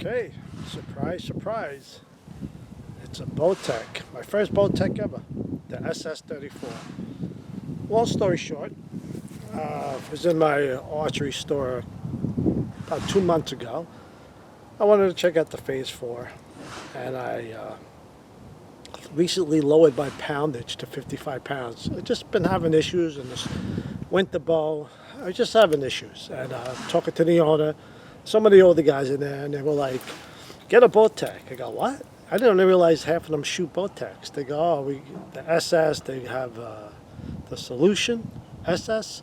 Okay, surprise, surprise. It's a Bowtech, my first Bowtech ever, the SS34. Long story short, I was in my archery store about 2 months ago. I wanted to check out the Phase 4, and I recently lowered my poundage to 55 pounds. I've just been having issues in this winter bow. I was just having issues, and talking to the owner, some of the older guys in there, and they were like, get a Bowtech. I go, what? I didn't realize half of them shoot Bowtechs. They go, oh, the SS, they have the Solution SS,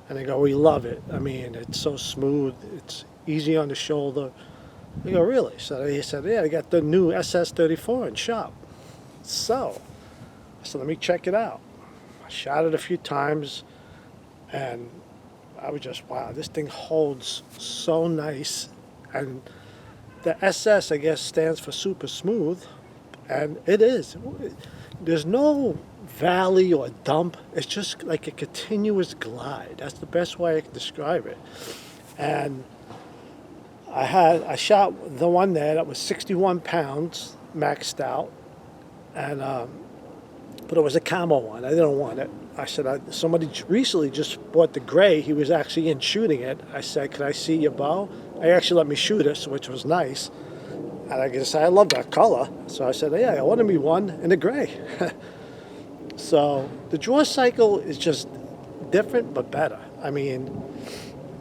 and they go, we love it. I mean, it's so smooth, it's easy on the shoulder. I go, really? So he said, yeah, they got the new SS34 in shop. So let me check it out. I shot it a few times, and I was just, wow, this thing holds so nice. And the SS, I guess, stands for super smooth, and it is. There's no valley or dump. It's just like a continuous glide. That's the best way I can describe it. And I shot the one there that was 61 pounds maxed out, and but it was a camo one. I didn't want it. I said, somebody recently just bought the gray. He was actually in shooting it. I said, can I see your bow? They actually let me shoot it, which was nice. And I guess I love that color. So I said, yeah, I want me one in the gray. So the draw cycle is just different but better. I mean,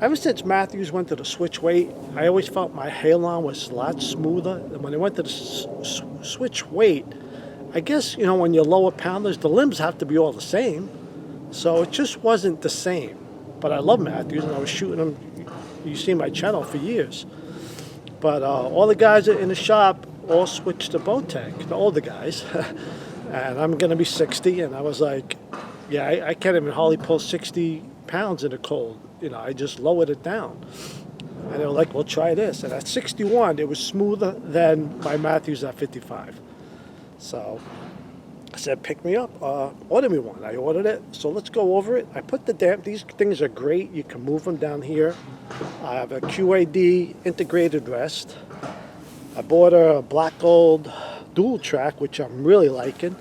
ever since Matthews went to the switch weight, I always felt my hail-on was a lot smoother. And when they went to the switch weight, I guess, you know, when you're lower pounders, the limbs have to be all the same. So it just wasn't the same. But I love Matthews, and I was shooting them, you see my channel, for years. But all the guys in the shop all switched to Bowtech, the older guys. And I'm going to be 60, and I was like, yeah, I can't even hardly pull 60 pounds in the cold. You know, I just lowered it down. And they were like, well, try this. And at 61, it was smoother than my Matthews at 55. So I said, pick me up, order me one. I ordered it, so let's go over it. I put these things are great. You can move them down here. I have a QAD integrated rest. I bought a black gold dual track, which I'm really liking.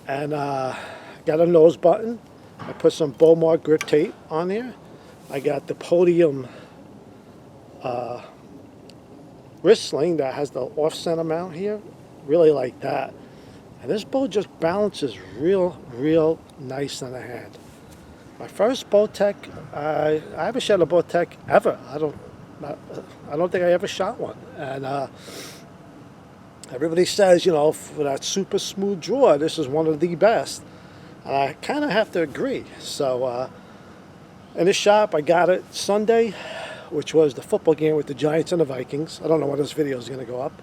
And got a nose button. I put some Bowmark grip tape on there. I got the podium wrist sling that has the off-center mount here. Really like that. And this bow just balances real nice in the hand. My first Bowtech, I haven't shot a Bowtech ever. I don't think I ever shot one. And everybody says, you know, for that super smooth draw, this is one of the best. And I kind of have to agree. So in the shop, I got it Sunday, which was the football game with the Giants and the Vikings. I don't know when this video is going to go up.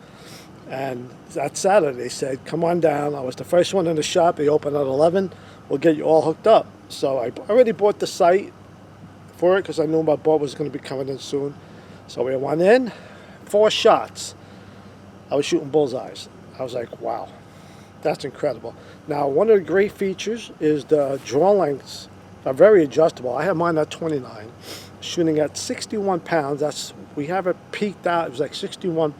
And that Saturday, they said, come on down. I was the first one in the shop. They opened at 11. We'll get you all hooked up. So I already bought the site for it because I knew my boat was going to be coming in soon. So we went in, 4 shots. I was shooting bullseyes. I was like, wow, that's incredible. Now, one of the great features is the draw lengths are very adjustable. I have mine at 29. Shooting at 61 pounds, we have it peaked out, it was like 61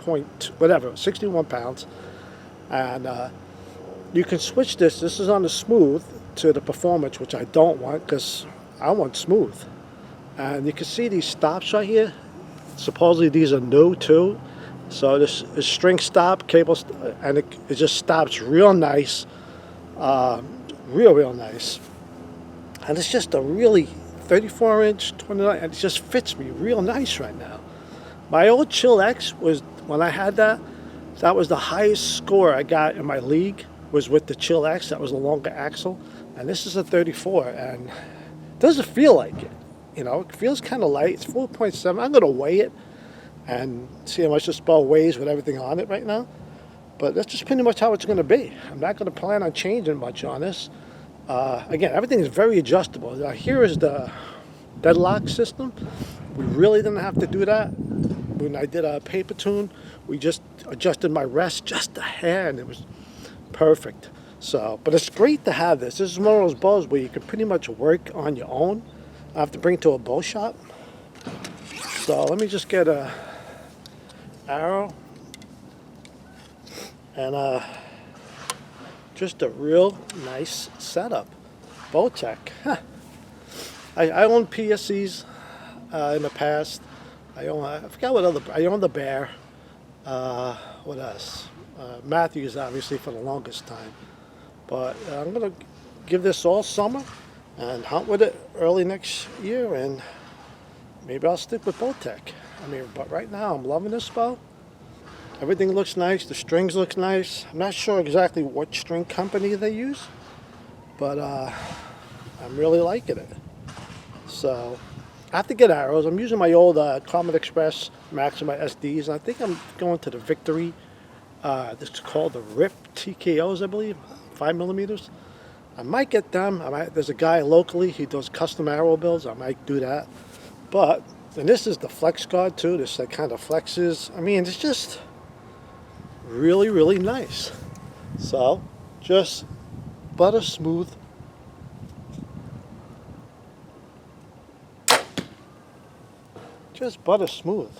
pounds. And you can switch this is on the smooth to the performance, which I don't want because I want smooth. And you can see these stops right here. Supposedly these are new too. So this is string stop, cable, and it just stops real nice, real nice. And it's just a really 34-inch, 29, and it just fits me real nice right now. My old Chill X was, when I had that was the highest score I got in my league, was with the Chill X. That was a longer axle. And this is a 34, and it doesn't feel like it. You know, it feels kind of light. It's 4.7. I'm going to weigh it and see how much this bow weighs with everything on it right now. But that's just pretty much how it's going to be. I'm not going to plan on changing much on this. Again, everything is very adjustable. Now, here is the deadlock system. We really didn't have to do that. When I did a paper tune, we just adjusted my rest just a hair, and it was perfect. So, but it's great to have this. This is one of those bows where you can pretty much work on your own. I have to bring it to a bow shop. So let me just get a arrow, and just a real nice setup. Bowtech. I owned PSCs in the past. I forgot what other. I owned the Bear. What else? Matthews, obviously, for the longest time. But I'm gonna give this all summer and hunt with it early next year, and maybe I'll stick with Bowtech. I mean, but right now I'm loving this bow. Everything looks nice. The strings look nice. I'm not sure exactly what string company they use, but I'm really liking it. So I have to get arrows. I'm using my old Comet Express Maxima SDs. I think I'm going to the Victory. This is called the RIP TKOs, I believe, 5mm. I might get them. There's a guy locally. He does custom arrow builds. I might do that. But and this is the flex guard too. This like kind of flexes. I mean, it's just really, really nice. So just butter smooth. Just butter smooth.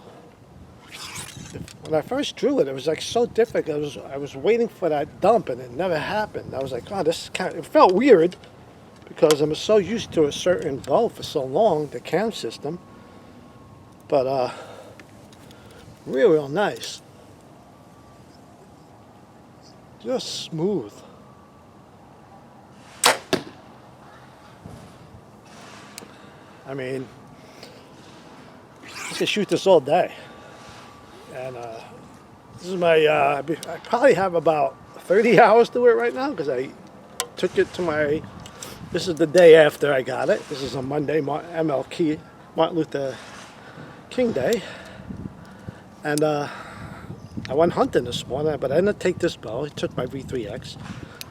When I first drew it, it was like so difficult. I was waiting for that dump, and it never happened. I was like, oh, this is kind of, it felt weird because I'm so used to a certain bow for so long, the cam system. But real, real nice. Just smooth. I mean, I can shoot this all day. And this is my, I probably have about 30 hours to it right now because I took it to my, this is the day after I got it. This is a Monday, MLK, Martin Luther King Day. And I went hunting this morning, but I didn't take this bow. I took my V3X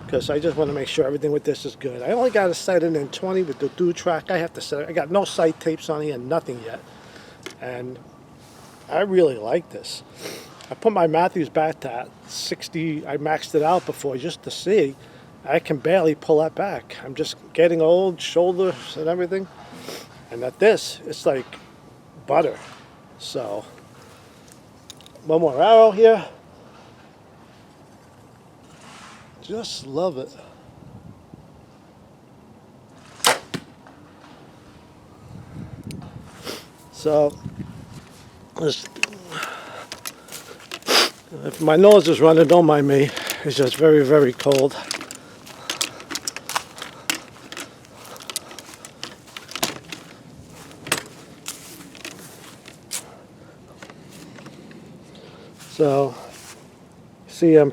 because I just want to make sure everything with this is good. I only got it sighted in 20 with the dual track. I have to set it. I got no sight tapes on it and nothing yet. And I really like this. I put my Matthews back to 60. I maxed it out before just to see. I can barely pull that back. I'm just getting old, shoulders and everything. And at this, it's like butter. So, one more arrow here. Just love it. So, if my nose is running, don't mind me. It's just very, very cold. So, see, I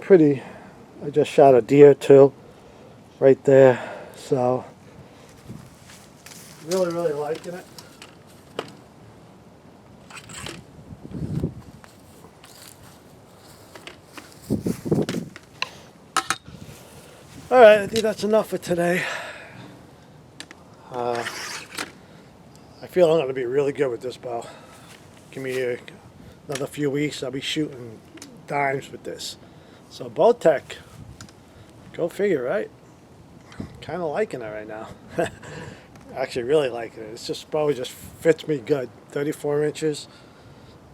just shot a deer too, right there. So, really, really liking it. All right, I think that's enough for today. I feel I'm going to be really good with this bow. Give me another few weeks, I'll be shooting dimes with this. So Bowtech, go figure, right? Kind of liking it right now. Actually, really liking it. It's just bow just fits me good. 34 inches,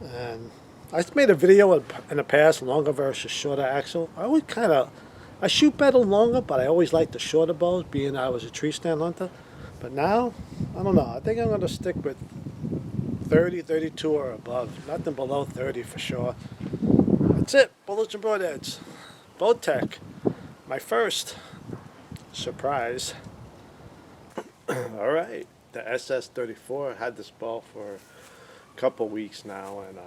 and I made a video in the past, longer versus shorter axle. I shoot better longer, but I always like the shorter bows, being I was a tree stand hunter. But now, I don't know. I think I'm going to stick with 30, 32 or above. Nothing below 30 for sure. That's it. Bullets and broadheads. Bowtech. My first surprise. All right. The SS34. I had this bow for a couple weeks now, and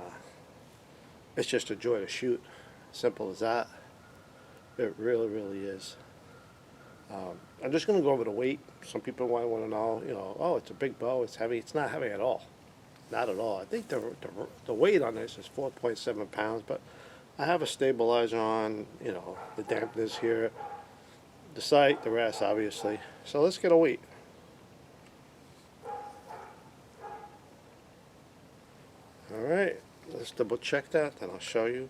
it's just a joy to shoot. Simple as that. It really, really is. I'm just going to go over the weight. Some people want to know, oh, it's a big bow, it's heavy. It's not heavy at all. Not at all. I think the weight on this is 4.7 pounds, but I have a stabilizer on, the dampeners here, the sight, the rest, obviously. So let's get a weight. All right, let's double check that, then I'll show you.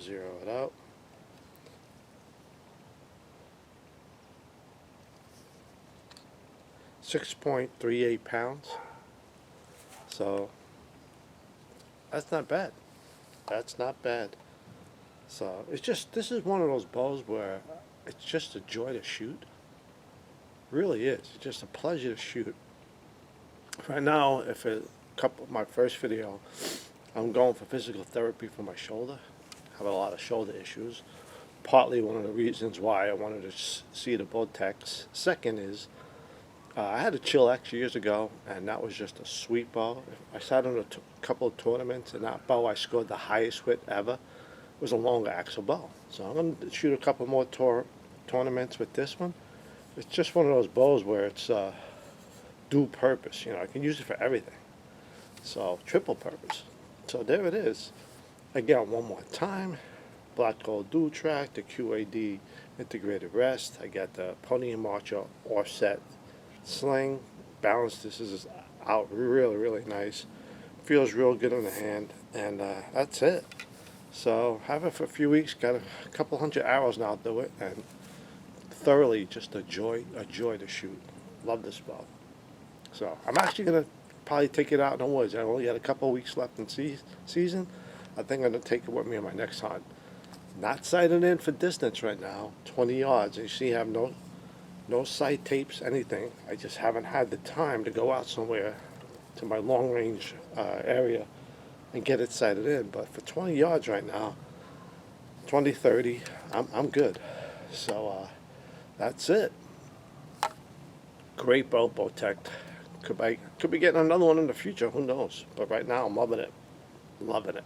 Zero it out. .38 pounds. So That's not bad. That's not bad. So it's just, this is one of those bows where it's just a joy to shoot. Really is. It's just a pleasure to shoot. Right now, if a couple, my first video, I'm going for physical therapy for my shoulder. I have a lot of shoulder issues. Partly one of the reasons why I wanted to see the Bowtechs. Second is, I had a Chill X years ago, and that was just a sweet bow. I sat in a couple of tournaments, and that bow I scored the highest with ever. It was a longer axle bow. So I'm going to shoot a couple more tournaments with this one. It's just one of those bows where it's dual purpose. You know, I can use it for everything. So triple purpose. So there it is. Again, one more time. Black Gold Dual Track, the QAD integrated rest. I got the Podium Archer offset sling. Balance, this is out really, really nice. Feels real good in the hand. And that's it. So have it for a few weeks. Got a couple hundred arrows now to it. And thoroughly just a joy to shoot. Love this bow. So I'm actually going to probably take it out in the woods. I only got a couple weeks left in season. I think I'm going to take it with me on my next hunt. Not sighted in for distance right now, 20 yards. You see I have no sight tapes, anything. I just haven't had the time to go out somewhere to my long range area and get it sighted in. But for 20 yards right now, 20, 30, I'm good. So that's it. Great bow, Bowtech. Could be getting another one in the future, who knows? But right now I'm loving it. Loving it.